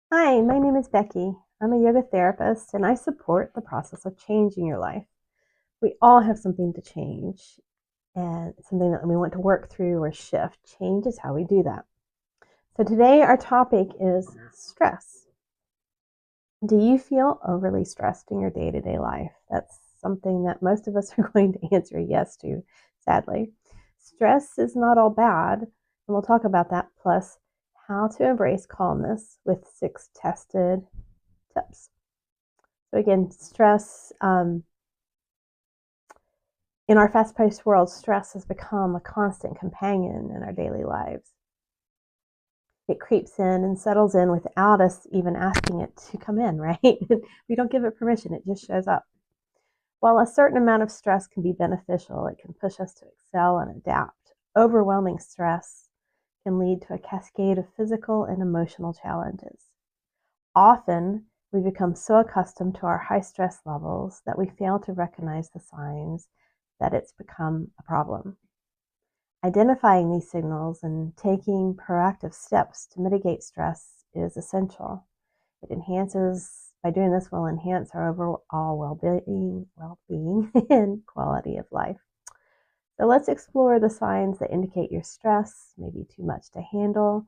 Hi, my name is Becky. I'm a yoga therapist and I support the process of changing your life. We all have something to change and something that we want to work through or shift. Change is how we do that. So today our topic is stress. Do you feel overly stressed in your day-to-day life? That's something that most of us are going to answer yes to, sadly. Stress is not all bad, and we'll talk about that, plus how to embrace calmness with 6 tested tips. So again, stress, in our fast-paced world, stress has become a constant companion in our daily lives. It creeps in and settles in without us even asking it to come in, right? We don't give it permission, it just shows up. While a certain amount of stress can be beneficial, it can push us to excel and adapt. Overwhelming stress can lead to a cascade of physical and emotional challenges. Often, we become so accustomed to our high stress levels that we fail to recognize the signs that it's become a problem. Identifying these signals and taking proactive steps to mitigate stress is essential. By doing this, we'll enhance our overall well-being and quality of life. So let's explore the signs that indicate your stress, maybe too much to handle,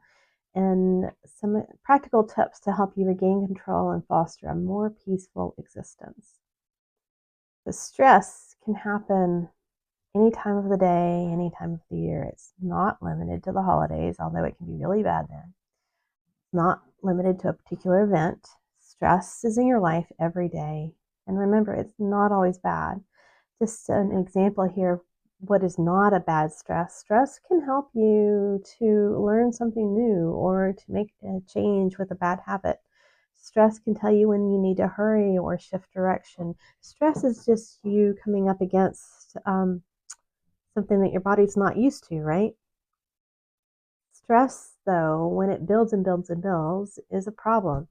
and some practical tips to help you regain control and foster a more peaceful existence. The stress can happen any time of the day, any time of the year. It's not limited to the holidays, although it can be really bad then. It's not limited to a particular event. Stress is in your life every day. And remember, it's not always bad. Just an example here, what is not a bad stress? Stress can help you to learn something new or to make a change with a bad habit. Stress can tell you when you need to hurry or shift direction. Stress is just you coming up against something that your body's not used to, right? Stress, though, when it builds and builds and builds, is a problem.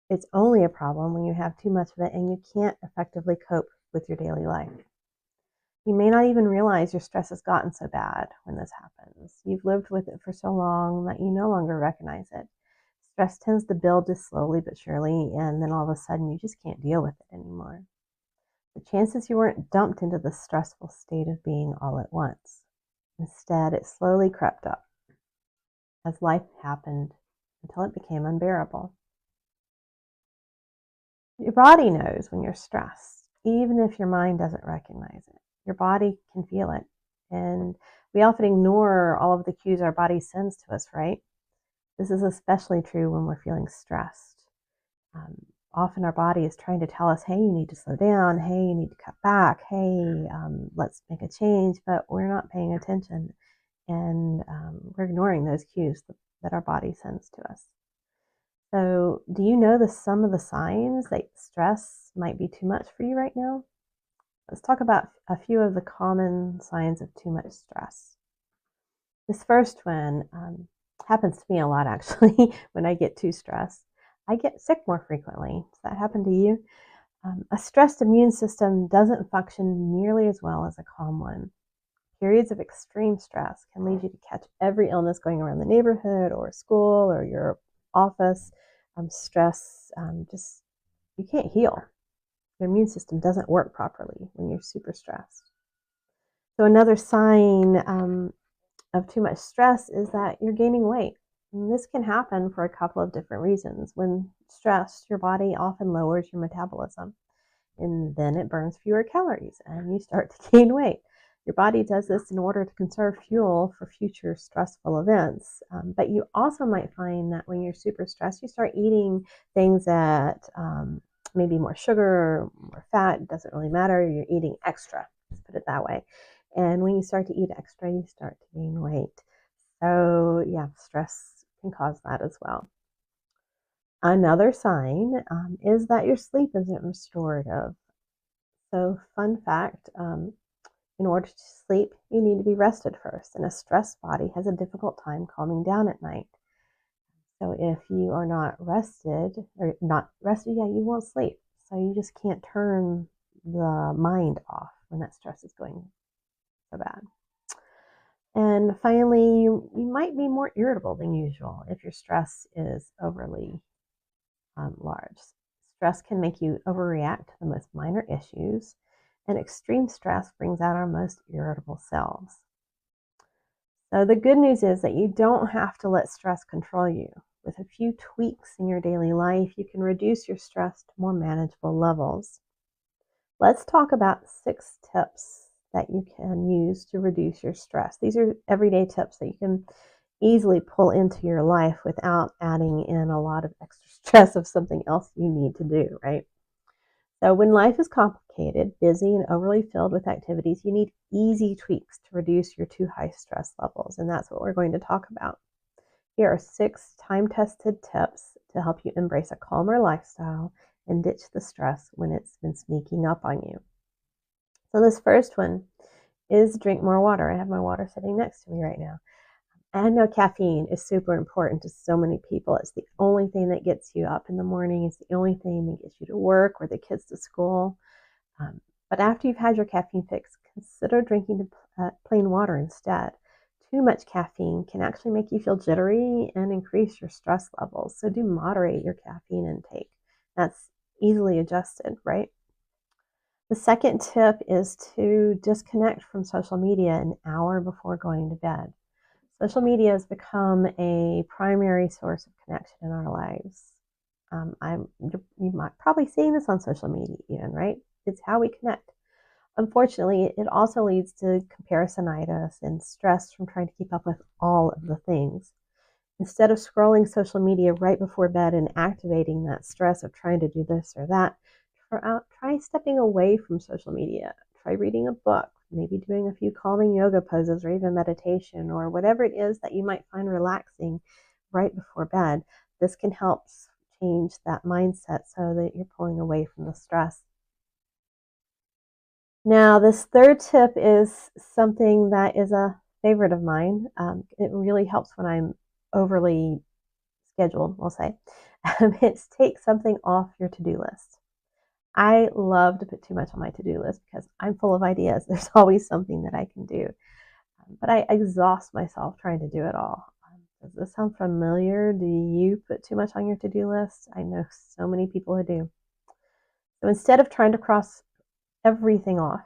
It's only a problem when you have too much of it and you can't effectively cope with your daily life. You may not even realize your stress has gotten so bad when this happens. You've lived with it for so long that you no longer recognize it. Stress tends to build just slowly but surely, and then all of a sudden you just can't deal with it anymore. The chances you weren't dumped into the stressful state of being all at once. Instead, it slowly crept up as life happened until it became unbearable. Your body knows when you're stressed, even if your mind doesn't recognize it. Your body can feel it. And we often ignore all of the cues our body sends to us, right? This is especially true when we're feeling stressed. Often our body is trying to tell us, hey, you need to slow down. Hey, you need to cut back. Hey, let's make a change. But we're not paying attention. And we're ignoring those cues that our body sends to us. So, do you know some of the signs that stress might be too much for you right now? Let's talk about a few of the common signs of too much stress. This first one happens to me a lot, actually. When I get too stressed, I get sick more frequently. Does that happen to you? A stressed immune system doesn't function nearly as well as a calm one. Periods of extreme stress can lead you to catch every illness going around the neighborhood or school or your office. Stress, just you can't heal. Your immune system doesn't work properly when you're super stressed. So another sign of too much stress is that you're gaining weight. And this can happen for a couple of different reasons. When stressed, your body often lowers your metabolism, and then it burns fewer calories, and you start to gain weight. Your body does this in order to conserve fuel for future stressful events. But you also might find that when you're super stressed, you start eating things that maybe more sugar or more fat. It doesn't really matter. You're eating extra, let's put it that way. And when you start to eat extra, you start to gain weight. So, yeah, stress can cause that as well. Another sign is that your sleep isn't restorative. So, fun fact, in order to sleep, you need to be rested first, and a stressed body has a difficult time calming down at night. So if you are not rested, yeah, you won't sleep. So you just can't turn the mind off when that stress is going so bad. And finally, you might be more irritable than usual if your stress is overly large. Stress can make you overreact to the most minor issues, and extreme stress brings out our most irritable selves. So, the good news is that you don't have to let stress control you. With a few tweaks in your daily life, you can reduce your stress to more manageable levels. Let's talk about 6 tips that you can use to reduce your stress. These are everyday tips that you can easily pull into your life without adding in a lot of extra stress of something else you need to do, right? So, when life is complicated, busy, and overly filled with activities, you need easy tweaks to reduce your too high stress levels. And that's what we're going to talk about. Here are 6 time-tested tips to help you embrace a calmer lifestyle and ditch the stress when it's been sneaking up on you. So, this first one is drink more water. I have my water sitting next to me right now. I know caffeine is super important to so many people. It's the only thing that gets you up in the morning. It's the only thing that gets you to work or the kids to school. But after you've had your caffeine fix, consider drinking plain water instead. Too much caffeine can actually make you feel jittery and increase your stress levels. So do moderate your caffeine intake. That's easily adjusted, right? The second tip is to disconnect from social media an hour before going to bed. Social media has become a primary source of connection in our lives. You might probably seeing this on social media even, right? It's how we connect. Unfortunately, it also leads to comparisonitis and stress from trying to keep up with all of the things. Instead of scrolling social media right before bed and activating that stress of trying to do this or that, try stepping away from social media. Try reading a book, maybe doing a few calming yoga poses or even meditation or whatever it is that you might find relaxing right before bed. This can help change that mindset so that you're pulling away from the stress. Now, this third tip is something that is a favorite of mine. It really helps when I'm overly scheduled, we'll say. It's take something off your to-do list. I love to put too much on my to-do list because I'm full of ideas. There's always something that I can do. But I exhaust myself trying to do it all. Does this sound familiar? Do you put too much on your to-do list? I know so many people who do. So instead of trying to cross everything off,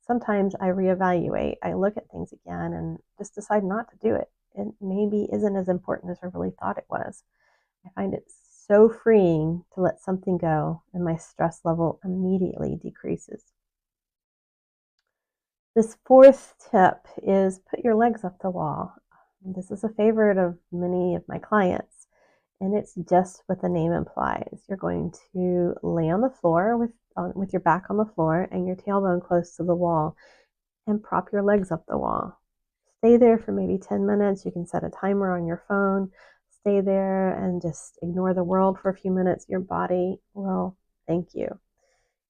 sometimes I reevaluate. I look at things again and just decide not to do it. It maybe isn't as important as I really thought it was. I find it so freeing to let something go, and my stress level immediately decreases. This fourth tip is put your legs up the wall. This is a favorite of many of my clients, and it's just what the name implies. You're going to lay on the floor with your back on the floor and your tailbone close to the wall and prop your legs up the wall. Stay there for maybe 10 minutes. You can set a timer on your phone. Stay there and just ignore the world for a few minutes. Your body will thank you.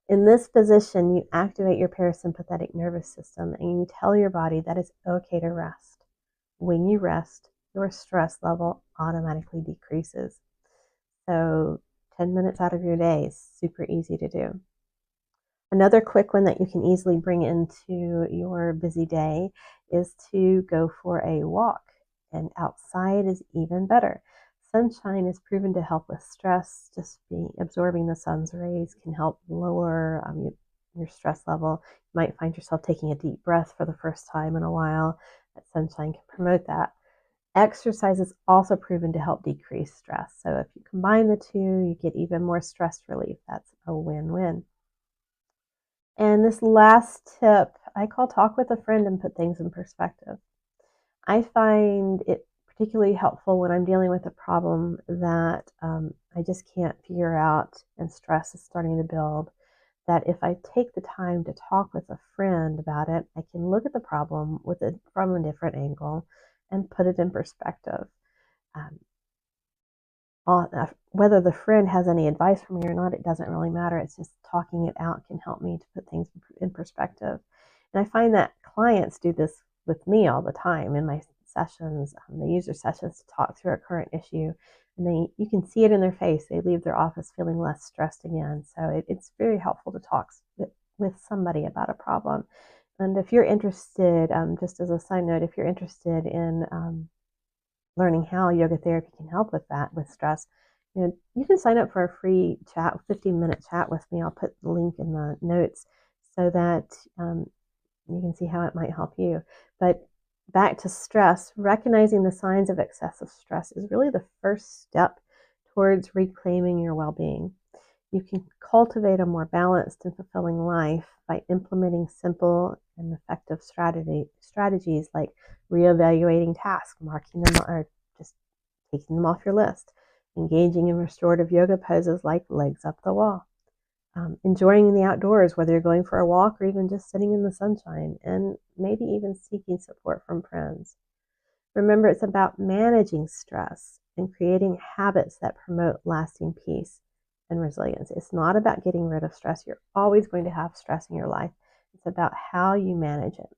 In this position, you activate your parasympathetic nervous system and you tell your body that it's okay to rest. When you rest, your stress level automatically decreases. So 10 minutes out of your day is super easy to do. Another quick one that you can easily bring into your busy day is to go for a walk, and outside is even better. Sunshine is proven to help with stress. Just absorbing the sun's rays can help lower your stress level. You might find yourself taking a deep breath for the first time in a while. That sunshine can promote that. Exercise is also proven to help decrease stress. So if you combine the two, you get even more stress relief. That's a win-win. And this last tip, I call talk with a friend and put things in perspective. I find it particularly helpful when I'm dealing with a problem that I just can't figure out and stress is starting to build. That if I take the time to talk with a friend about it, I can look at the problem from a different angle and put it in perspective. Um, whether the friend has any advice for me or not, it doesn't really matter. It's just talking it out can help me to put things in perspective. And I find that clients do this with me all the time in my sessions. They use their sessions to talk through a current issue, and you can see it in their face. They leave their office feeling less stressed again. So it's very helpful to talk with somebody about a problem. And if you're interested, just as a side note, if you're interested in learning how yoga therapy can help with that, with stress, you can sign up for a free chat, 15-minute chat with me. I'll put the link in the notes so that you can see how it might help you. But back to stress, recognizing the signs of excessive stress is really the first step towards reclaiming your well-being. You can cultivate a more balanced and fulfilling life by implementing simple and effective strategies like reevaluating tasks, marking them, or just taking them off your list, engaging in restorative yoga poses like legs up the wall, enjoying the outdoors, whether you're going for a walk or even just sitting in the sunshine, and maybe even seeking support from friends. Remember, it's about managing stress and creating habits that promote lasting peace and resilience. It's not about getting rid of stress. You're always going to have stress in your life. It's about how you manage it.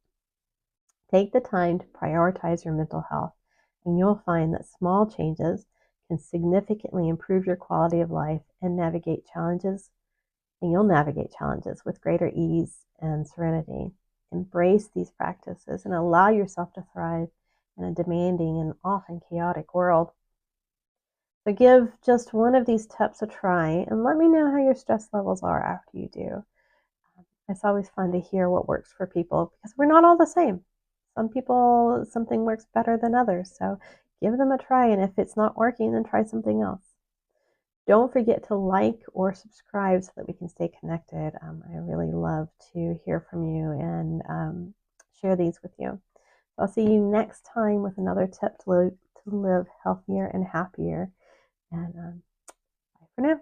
Take the time to prioritize your mental health, and you'll find that small changes can significantly improve your quality of life and you'll navigate challenges with greater ease and serenity. Embrace these practices and allow yourself to thrive in a demanding and often chaotic world. So give just one of these tips a try and let me know how your stress levels are after you do. It's always fun to hear what works for people because we're not all the same. Some people, something works better than others. So give them a try, and if it's not working, then try something else. Don't forget to like or subscribe so that we can stay connected. I really love to hear from you and share these with you. I'll see you next time with another tip to live healthier and happier. And bye for now.